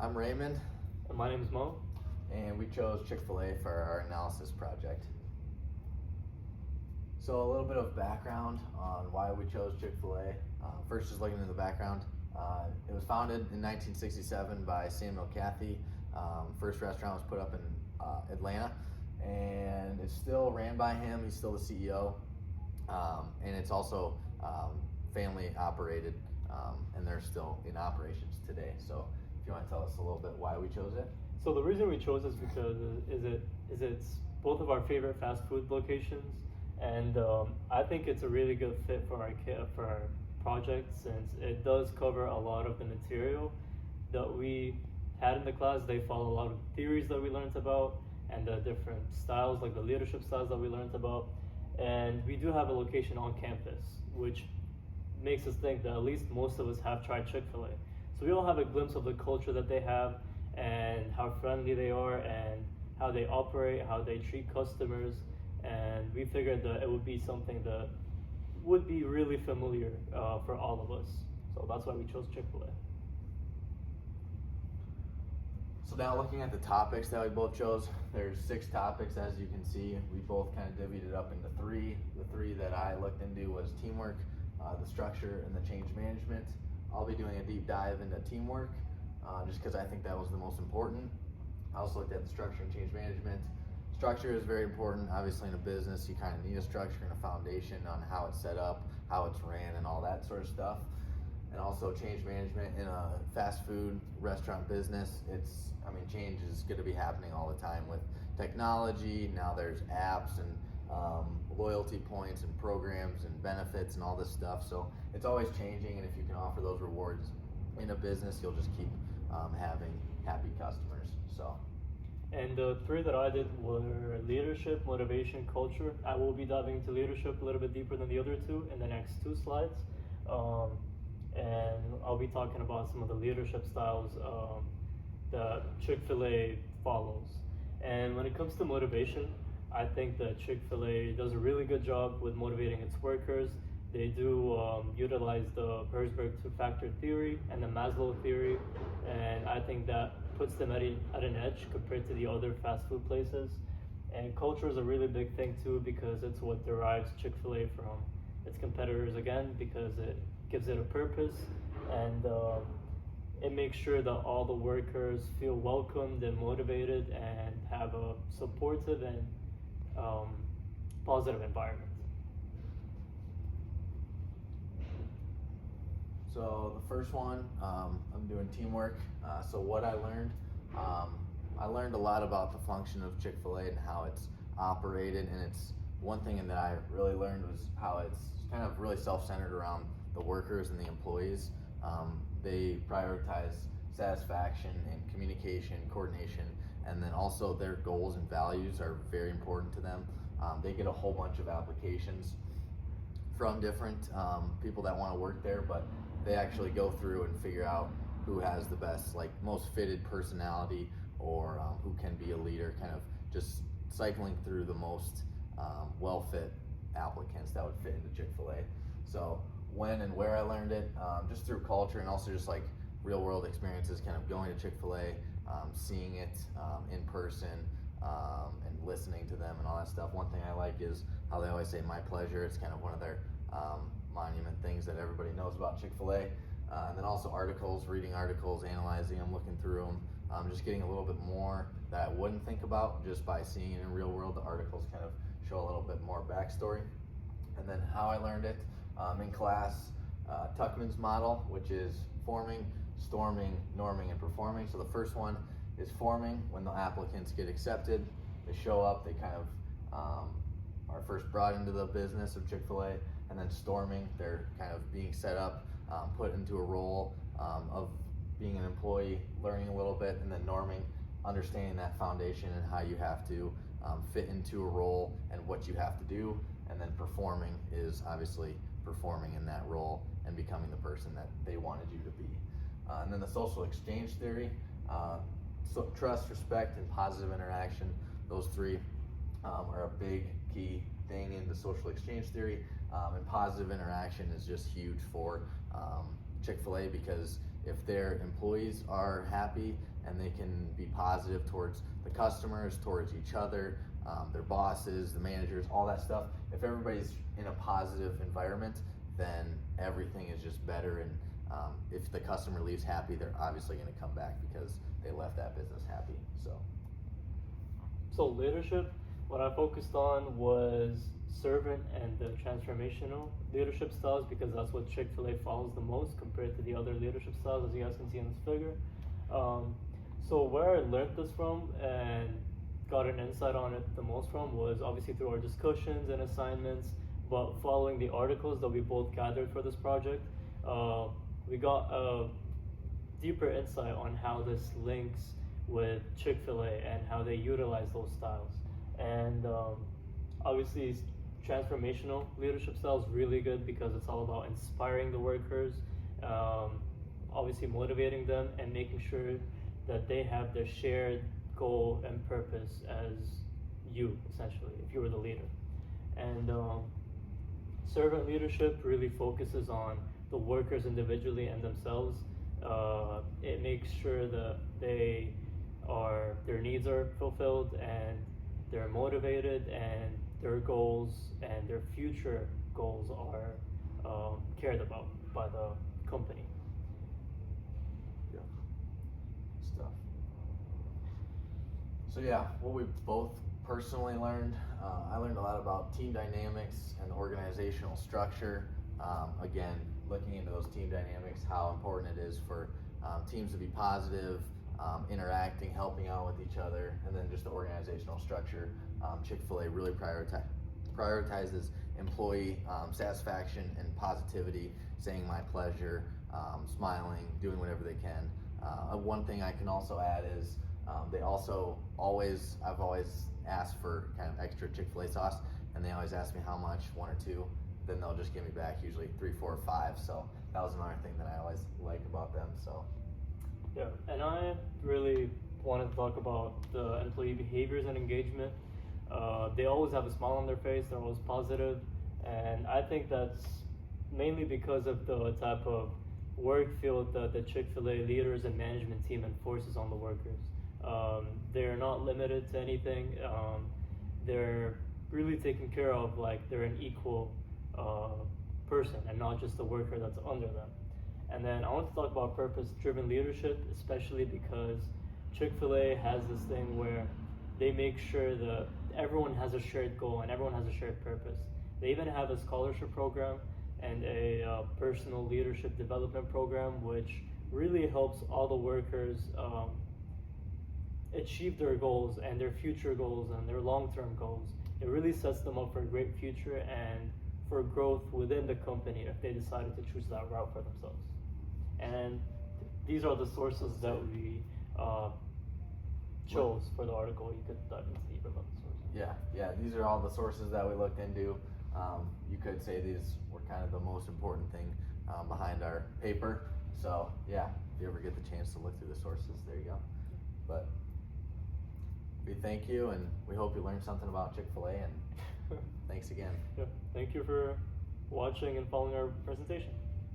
I'm Raymond, And my name is Mo. and we chose Chick-fil-A for our analysis project. So a little bit of background on why we chose Chick-fil-A. First, just looking into the background. It was founded in 1967 by Samuel Cathy. First restaurant was put up in Atlanta, and it's still ran by him. He's still the CEO, and it's also family operated, and they're still in operations today. So if you want to tell us a little bit why we chose it. So the reason we chose this because it's both of our favorite fast food locations, and I think it's a really good fit for our project since it does cover a lot of the material that we had in the class. They follow a lot of theories that we learned about and the different styles, like the leadership styles that we learned about. And we do have a location on campus, which makes us think that at least most of us have tried Chick-fil-A. So we all have a glimpse of the culture that they have and how friendly they are and how they operate, how they treat customers. And we figured that it would be something that would be really familiar for all of us. So that's why we chose Chick-fil-A. So now looking at the topics that we both chose, there's 6 topics as you can see. We both kind of divvied it up into 3. The 3 that I looked into was teamwork, the structure, and the change management. I'll be doing a deep dive into teamwork just because I think that was the most important. I also looked at the structure and change management. Structure is very important. Obviously in a business you kind of need a structure and a foundation on how it's set up, how it's ran, and all that sort of stuff. And also change management in a fast food restaurant business. Change is going to be happening all the time with technology. Now there's apps and loyalty points and programs and benefits and all this stuff. So it's always changing, and if you can offer those rewards in a business, you'll just keep having happy customers. So. And the 3 that I did were leadership, motivation, culture. I will be diving into leadership a little bit deeper than the other 2 in the next 2 slides. And I'll be talking about some of the leadership styles that Chick-fil-A follows. And when it comes to motivation, I think that Chick-fil-A does a really good job with motivating its workers. They do utilize the Herzberg 2-factor theory and the Maslow theory, and I think that puts them at an edge compared to the other fast food places. And culture is a really big thing too, because it's what derives Chick-fil-A from its competitors again, because it gives it a purpose, and it makes sure that all the workers feel welcomed and motivated and have a supportive and positive environment. So the first one, I'm doing teamwork. So what I learned a lot about the function of Chick-fil-A and how it's operated, and it's one thing that I really learned was how it's kind of really self-centered around the workers and the employees. They prioritize satisfaction and communication, coordination, and then also their goals and values are very important to them. They get a whole bunch of applications from different people that want to work there, but they actually go through and figure out who has the best, like most fitted personality, or who can be a leader, kind of just cycling through the most well-fit applicants that would fit into Chick-fil-A. So when and where I learned it, just through culture and also just like real-world experiences, kind of going to Chick-fil-A, seeing it in person, and listening to them and all that stuff. One thing I like is how they always say "my pleasure." It's kind of one of their monument things that everybody knows about Chick-fil-A. And then also articles, reading articles, analyzing them, looking through them, just getting a little bit more that I wouldn't think about just by seeing it in real world. The articles kind of show a little bit more backstory. And then how I learned it in class, Tuckman's model, which is forming, storming, norming, and performing. So the first one is forming. When the applicants get accepted, they show up, they kind of are first brought into the business of Chick-fil-A. And then storming, they're kind of being set up, put into a role of being an employee, learning a little bit, and then norming, understanding that foundation and how you have to fit into a role and what you have to do. And then performing is obviously performing in that role and becoming the person that they wanted you to be. And then the social exchange theory, so trust, respect, and positive interaction. Those 3 are a big key thing in the social exchange theory. And positive interaction is just huge for Chick-fil-A because if their employees are happy and they can be positive towards the customers, towards each other, their bosses, the managers, all that stuff, if everybody's in a positive environment, then everything is just better. And if the customer leaves happy, they're obviously going to come back because they left that business happy. So leadership, what I focused on was servant and the transformational leadership styles, because that's what Chick-fil-A follows the most compared to the other leadership styles, as you guys can see in this figure. So where I learned this from and got an insight on it the most from was obviously through our discussions and assignments, but following the articles that we both gathered for this project, we got a deeper insight on how this links with Chick-fil-A and how they utilize those styles. And obviously transformational leadership style is really good because it's all about inspiring the workers, obviously motivating them and making sure that they have their shared goal and purpose as you, essentially, if you were the leader. And servant leadership really focuses on the workers individually and themselves. It makes sure that their needs are fulfilled and they're motivated and their goals and their future goals are cared about by the company. Yeah. Stuff. So yeah, what we both personally learned, I learned a lot about team dynamics and organizational structure. Again, looking into those team dynamics, how important it is for teams to be positive, interacting, helping out with each other, and then just the organizational structure. Chick-fil-A really prioritizes employee satisfaction and positivity, saying my pleasure, smiling, doing whatever they can. One thing I can also add is they also I've always asked for kind of extra Chick-fil-A sauce, and they always ask me how much, 1 or 2. Then they'll just give me back usually 3, 4, or 5. So that was another thing that I always liked about them. So yeah, and I really wanted to talk about the employee behaviors and engagement. They always have a smile on their face, they're always positive, and I think that's mainly because of the type of work field that the Chick-fil-A leaders and management team enforces on the workers. They're not limited to anything. They're really taken care of like they're an equal person and not just a worker that's under them. And then I want to talk about purpose-driven leadership, especially because Chick-fil-A has this thing where they make sure that everyone has a shared goal and everyone has a shared purpose. They even have a scholarship program and a personal leadership development program, which really helps all the workers achieve their goals and their future goals and their long-term goals. It really sets them up for a great future and for growth within the company if they decided to choose that route for themselves. And these are the sources that we chose for the article. You could dive into deeper about the sources. yeah, these are all the sources that we looked into. You could say these were kind of the most important thing behind our paper. So yeah, if you ever get the chance to look through the sources, there you go. But we thank you, and we hope you learned something about Chick-fil-A, and thanks again. Yeah, thank you for watching and following our presentation.